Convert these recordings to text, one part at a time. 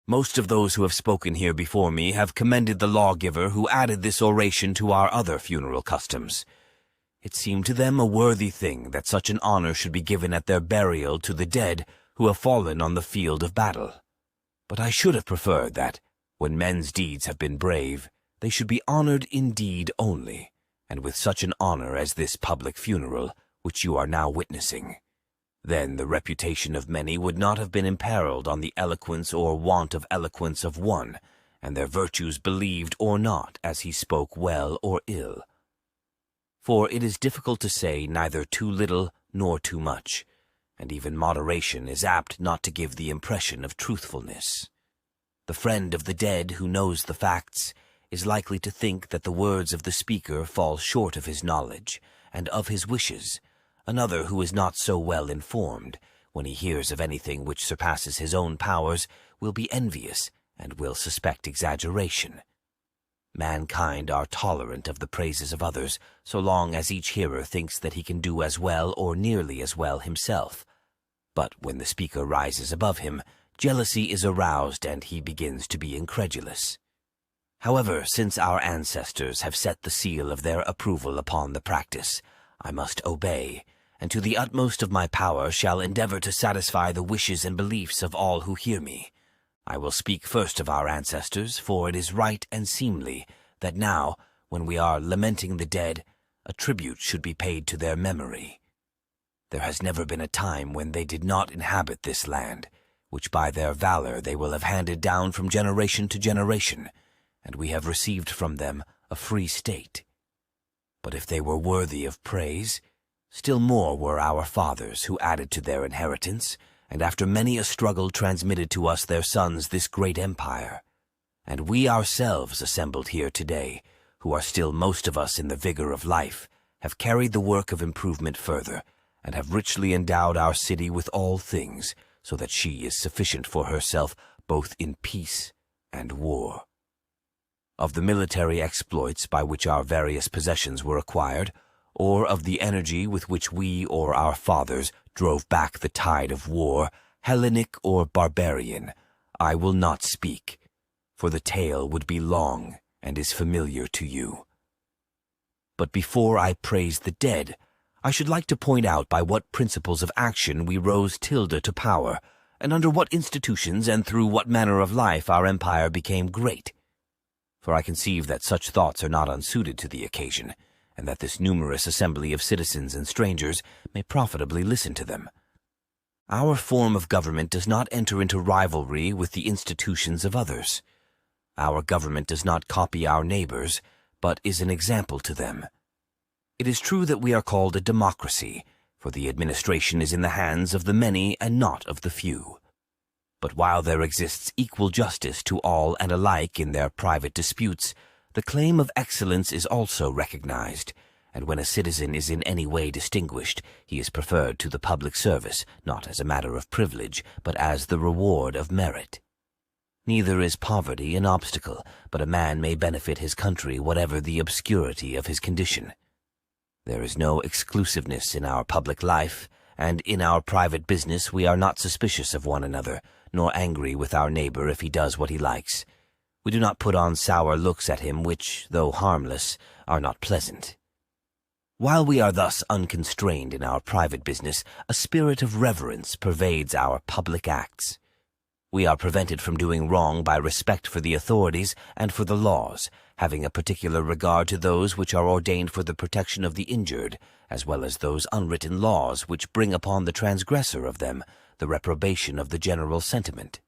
Most of those who have spoken here before me have commended the lawgiver who added this oration to our other funeral customs. It seemed to them a worthy thing that such an honor should be given at their burial to the dead who have fallen on the field of battle. But I should have preferred that, when men's deeds have been brave, they should be honored in deed only, and with such an honor as this public funeral, which you are now witnessing. Then the reputation of many would not have been imperiled on the eloquence or want of eloquence of one, and their virtues believed or not as he spoke well or ill. For it is difficult to say neither too little nor too much, and even moderation is apt not to give the impression of truthfulness. The friend of the dead who knows the facts is likely to think that the words of the speaker fall short of his knowledge and of his wishes. Another who is not so well informed, when he hears of anything which surpasses his own powers, will be envious and will suspect exaggeration. Mankind are tolerant of the praises of others, so long as each hearer thinks that he can do as well or nearly as well himself. But when the speaker rises above him, jealousy is aroused and he begins to be incredulous. However, since our ancestors have set the seal of their approval upon the practice, I must obey, and to the utmost of my power shall endeavor to satisfy the wishes and beliefs of all who hear me. I will speak first of our ancestors, for it is right and seemly that now, when we are lamenting the dead, a tribute should be paid to their memory. There has never been a time when they did not inhabit this land, which by their valor they will have handed down from generation to generation, and we have received from them a free state. But if they were worthy of praise, still more were our fathers who added to their inheritance, and after many a struggle transmitted to us their sons this great empire. And we ourselves assembled here today, who are still most of us in the vigor of life, have carried the work of improvement further, and have richly endowed our city with all things, so that she is sufficient for herself both in peace and war. Of the military exploits by which our various possessions were acquired, or of the energy with which we or our fathers drove back the tide of war, Hellenic or barbarian, I will not speak, for the tale would be long and is familiar to you. But before I praise the dead, I should like to point out by what principles of action we rose tilde to power, and under what institutions and through what manner of life our empire became great. For I conceive that such thoughts are not unsuited to the occasion, and that this numerous assembly of citizens and strangers may profitably listen to them. Our form of government does not enter into rivalry with the institutions of others. Our government does not copy our neighbors, but is an example to them. It is true that we are called a democracy, for the administration is in the hands of the many and not of the few. But while there exists equal justice to all and alike in their private disputes, the claim of excellence is also recognized, and when a citizen is in any way distinguished, he is preferred to the public service, not as a matter of privilege, but as the reward of merit. Neither is poverty an obstacle, but a man may benefit his country whatever the obscurity of his condition. There is no exclusiveness in our public life, and in our private business we are not suspicious of one another, nor angry with our neighbor if he does what he likes. We do not put on sour looks at him which, though harmless, are not pleasant. While we are thus unconstrained in our private business, a spirit of reverence pervades our public acts. We are prevented from doing wrong by respect for the authorities and for the laws, having a particular regard to those which are ordained for the protection of the injured, as well as those unwritten laws which bring upon the transgressor of them the reprobation of the general sentiment.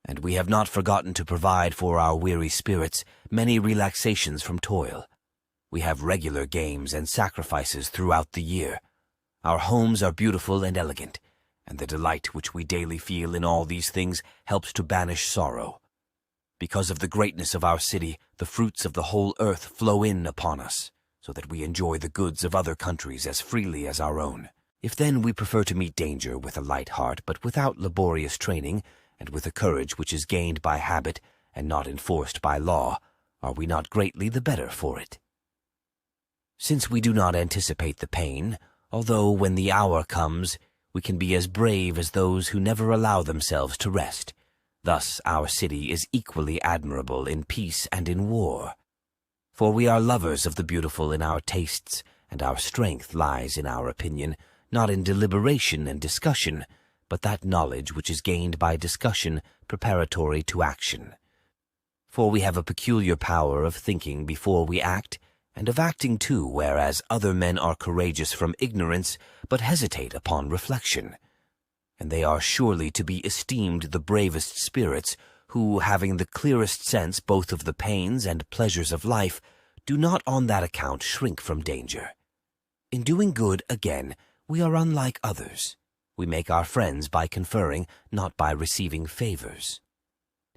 And we have not forgotten to provide for our weary spirits many relaxations from toil. We have regular games and sacrifices throughout the year. Our homes are beautiful and elegant, and the delight which we daily feel in all these things helps to banish sorrow. Because of the greatness of our city, the fruits of the whole earth flow in upon us, so that we enjoy the goods of other countries as freely as our own. If then we prefer to meet danger with a light heart, but without laborious training, and with a courage which is gained by habit and not enforced by law, are we not greatly the better for it? Since we do not anticipate the pain, although when the hour comes, we can be as brave as those who never allow themselves to rest, Thus our city is equally admirable in peace and in war. For we are lovers of the beautiful in our tastes, and our strength lies in our opinion, not in deliberation and discussion, but that knowledge which is gained by discussion preparatory to action. For we have a peculiar power of thinking before we act, and of acting too, whereas other men are courageous from ignorance, but hesitate upon reflection. And they are surely to be esteemed the bravest spirits, who, having the clearest sense both of the pains and pleasures of life, do not on that account shrink from danger. In doing good, again, we are unlike others. We make our friends by conferring, not by receiving favors.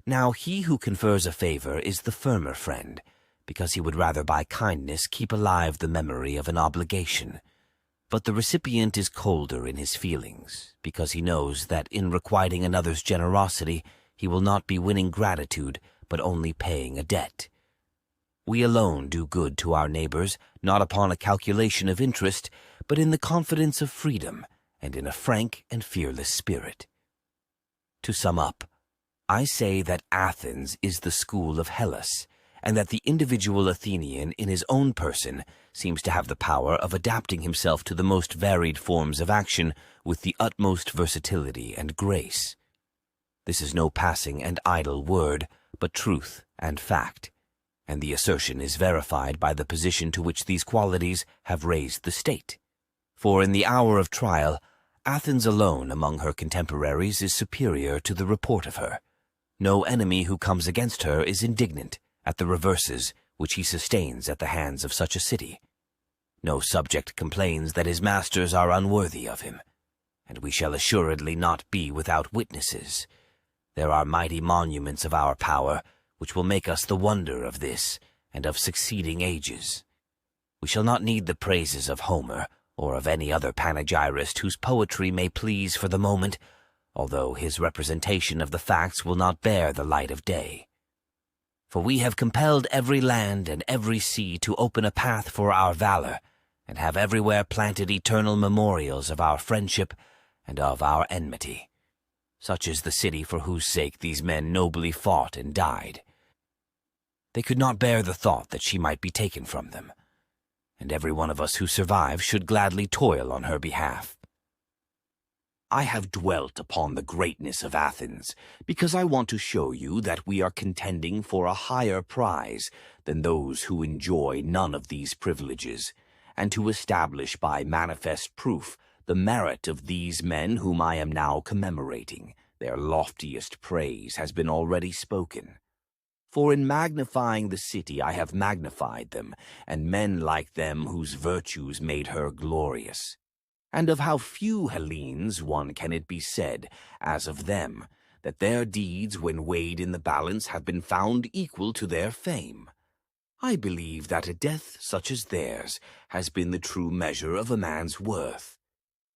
Now he who confers a favor is the firmer friend, because he would rather by kindness keep alive the memory of an obligation. But the recipient is colder in his feelings, because he knows that in requiting another's generosity he will not be winning gratitude, but only paying a debt. We alone do good to our neighbors, not upon a calculation of interest, but in the confidence of freedom, and in a frank and fearless spirit. To sum up, I say that Athens is the school of Hellas, and that the individual Athenian in his own person seems to have the power of adapting himself to the most varied forms of action with the utmost versatility and grace. This is no passing and idle word, but truth and fact, and the assertion is verified by the position to which these qualities have raised the state. For in the hour of trial, Athens alone among her contemporaries is superior to the report of her. No enemy who comes against her is indignant at the reverses which he sustains at the hands of such a city. No subject complains that his masters are unworthy of him, and we shall assuredly not be without witnesses. There are mighty monuments of our power, which will make us the wonder of this and of succeeding ages. We shall not need the praises of Homer, or of any other panegyrist whose poetry may please for the moment, although his representation of the facts will not bear the light of day. For we have compelled every land and every sea to open a path for our valor, and have everywhere planted eternal memorials of our friendship and of our enmity. Such is the city for whose sake these men nobly fought and died. They could not bear the thought that she might be taken from them, and every one of us who survives should gladly toil on her behalf. I have dwelt upon the greatness of Athens, because I want to show you that we are contending for a higher prize than those who enjoy none of these privileges, and to establish by manifest proof the merit of these men whom I am now commemorating. Their loftiest praise has been already spoken. For in magnifying the city I have magnified them, and men like them whose virtues made her glorious. And of how few Hellenes one can it be said, as of them, that their deeds when weighed in the balance have been found equal to their fame. I believe that a death such as theirs has been the true measure of a man's worth.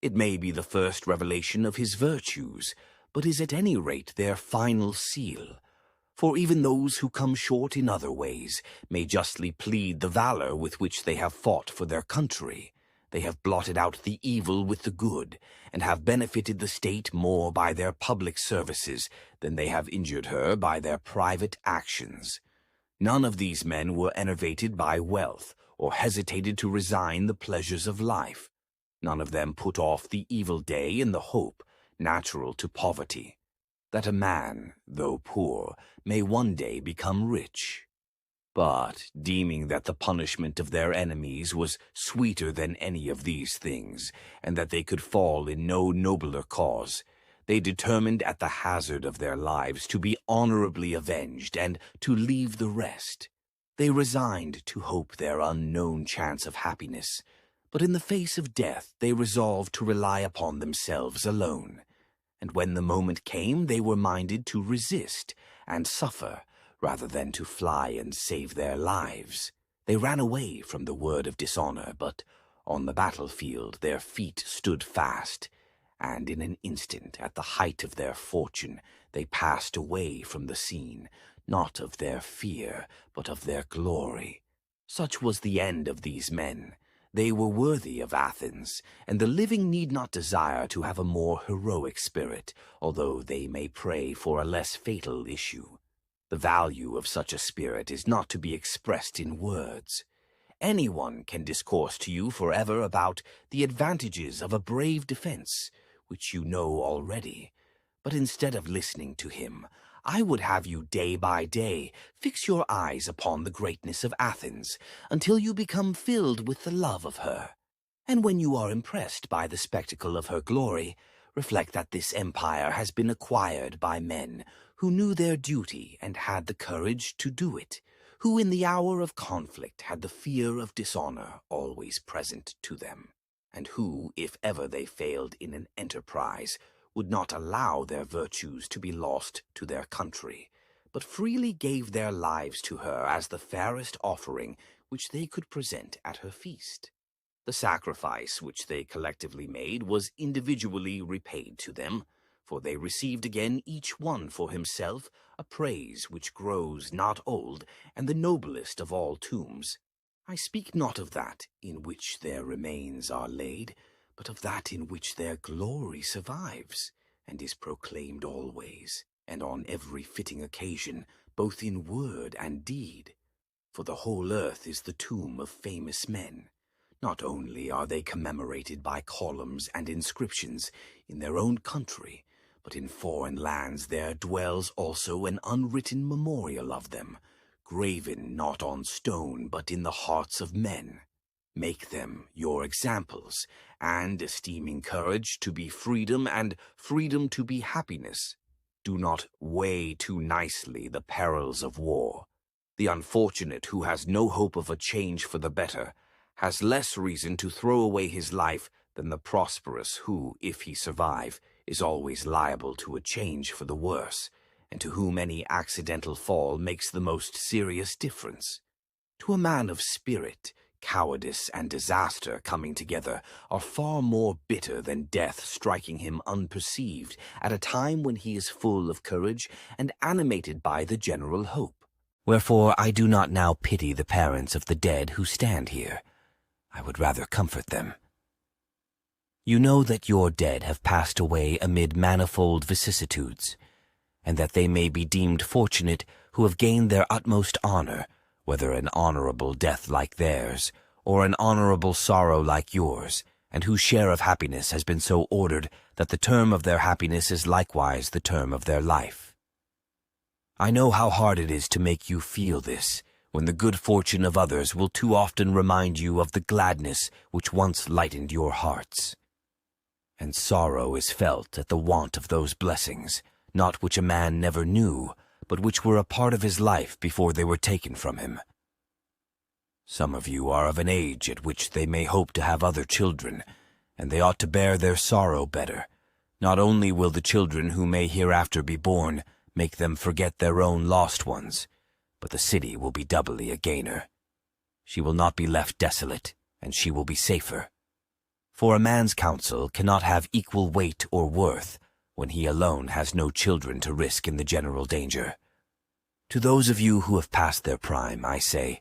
It may be the first revelation of his virtues, but is at any rate their final seal. For even those who come short in other ways may justly plead the valor with which they have fought for their country. They have blotted out the evil with the good, and have benefited the state more by their public services than they have injured her by their private actions. None of these men were enervated by wealth, or hesitated to resign the pleasures of life. None of them put off the evil day in the hope, natural to poverty, that a man, though poor, may one day become rich. But, deeming that the punishment of their enemies was sweeter than any of these things, and that they could fall in no nobler cause, they determined at the hazard of their lives to be honorably avenged and to leave the rest. They resigned to hope their unknown chance of happiness, but in the face of death they resolved to rely upon themselves alone. And when the moment came, they were minded to resist and suffer, rather than to fly and save their lives. They ran away from the word of dishonor, but on the battlefield their feet stood fast, and in an instant, at the height of their fortune, they passed away from the scene, not of their fear, but of their glory. Such was the end of these men. They were worthy of Athens, and the living need not desire to have a more heroic spirit, although they may pray for a less fatal issue. The value of such a spirit is not to be expressed in words. Anyone can discourse to you forever about the advantages of a brave defense, which you know already. But instead of listening to him, I would have you day by day fix your eyes upon the greatness of Athens until you become filled with the love of her. And when you are impressed by the spectacle of her glory, reflect that this empire has been acquired by men who knew their duty and had the courage to do it, who in the hour of conflict had the fear of dishonor always present to them, and who, if ever they failed in an enterprise, would not allow their virtues to be lost to their country, but freely gave their lives to her as the fairest offering which they could present at her feast. The sacrifice which they collectively made was individually repaid to them, for they received again each one for himself a praise which grows not old and the noblest of all tombs. I speak not of that in which their remains are laid, but of that in which their glory survives, and is proclaimed always, and on every fitting occasion, both in word and deed. For the whole earth is the tomb of famous men. Not only are they commemorated by columns and inscriptions in their own country, but in foreign lands there dwells also an unwritten memorial of them, graven not on stone but in the hearts of men. Make them your examples, and esteeming courage to be freedom and freedom to be happiness, do not weigh too nicely the perils of war. The unfortunate who has no hope of a change for the better has less reason to throw away his life than the prosperous who, if he survive, is always liable to a change for the worse, and to whom any accidental fall makes the most serious difference. To a man of spirit, cowardice and disaster coming together are far more bitter than death striking him unperceived at a time when he is full of courage and animated by the general hope. Wherefore I do not now pity the parents of the dead who stand here. I would rather comfort them. You know that your dead have passed away amid manifold vicissitudes, and that they may be deemed fortunate who have gained their utmost honor, whether an honorable death like theirs, or an honorable sorrow like yours, and whose share of happiness has been so ordered that the term of their happiness is likewise the term of their life. I know how hard it is to make you feel this, when the good fortune of others will too often remind you of the gladness which once lightened your hearts. And sorrow is felt at the want of those blessings, not which a man never knew, but which were a part of his life before they were taken from him. Some of you are of an age at which they may hope to have other children, and they ought to bear their sorrow better. Not only will the children who may hereafter be born make them forget their own lost ones, but the city will be doubly a gainer. She will not be left desolate, and she will be safer. For a man's counsel cannot have equal weight or worth when he alone has no children to risk in the general danger. To those of you who have passed their prime, I say,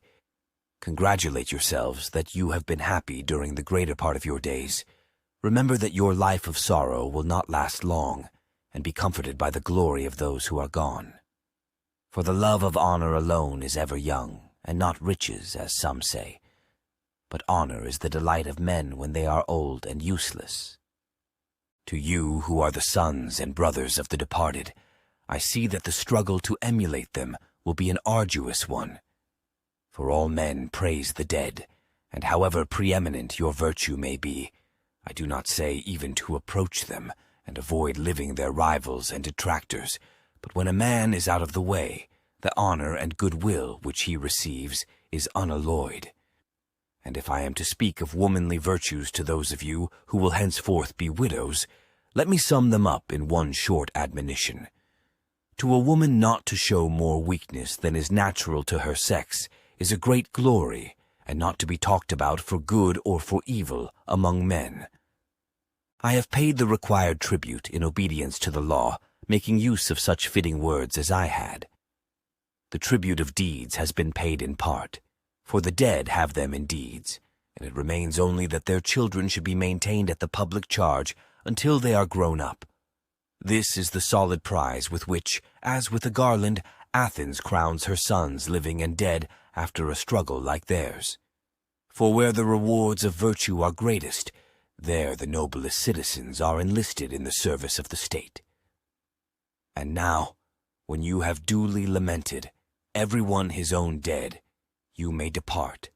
congratulate yourselves that you have been happy during the greater part of your days. Remember that your life of sorrow will not last long, and be comforted by the glory of those who are gone. For the love of honor alone is ever young, and not riches, as some say. But honor is the delight of men when they are old and useless. To you who are the sons and brothers of the departed, I see that the struggle to emulate them will be an arduous one. For all men praise the dead, and however preeminent your virtue may be, I do not say even to approach them and avoid living their rivals and detractors, but when a man is out of the way, the honor and goodwill which he receives is unalloyed. And if I am to speak of womanly virtues to those of you who will henceforth be widows, let me sum them up in one short admonition. To a woman not to show more weakness than is natural to her sex is a great glory, and not to be talked about for good or for evil among men. I have paid the required tribute in obedience to the law, making use of such fitting words as I had. The tribute of deeds has been paid in part, for the dead have them in deeds, and it remains only that their children should be maintained at the public charge until they are grown up. This is the solid prize with which, as with a garland, Athens crowns her sons living and dead after a struggle like theirs. For where the rewards of virtue are greatest, there the noblest citizens are enlisted in the service of the state. And now, when you have duly lamented, everyone his own dead, you may depart.